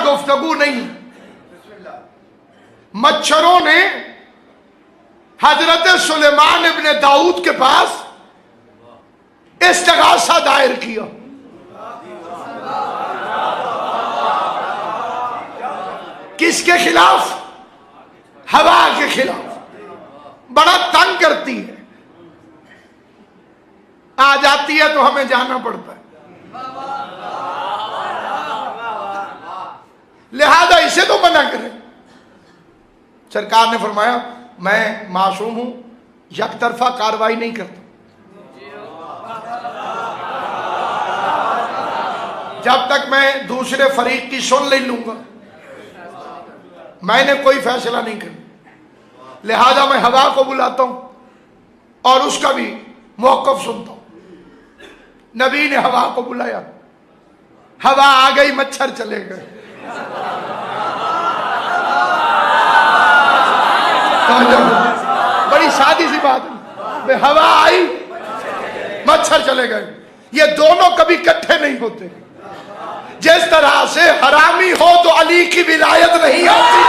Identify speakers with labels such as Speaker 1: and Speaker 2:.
Speaker 1: गुफ्तगू नहीं। मच्छरों ने हजरत सुलेमान इब्ने दाऊद के पास इस्तिगासा दायर किया। किसके खिलाफ? हवा के खिलाफ। बड़ा तंग करती है, आ जाती है तो हमें जाना पड़ता है। लिहाजा इसे तो मना करें। सरकार ने फरमाया मैं मासूम हूं, यकतरफा कार्रवाई नहीं करता। जब तक मैं दूसरे फरीक की सुन ले लूंगा मैंने कोई फैसला नहीं करना। लिहाजा मैं हवा को बुलाता हूं और उसका भी मौक़िफ़ सुनता हूं। नबी ने हवा को बुलाया, हवा आ गई, मच्छर चले गए। बड़ी सादी सी बात है, हवा आई, मच्छर चले गए। ये दोनों कभी इकट्ठे नहीं होते। जिस तरह से हरामी हो तो अली की विलायत नहीं आती।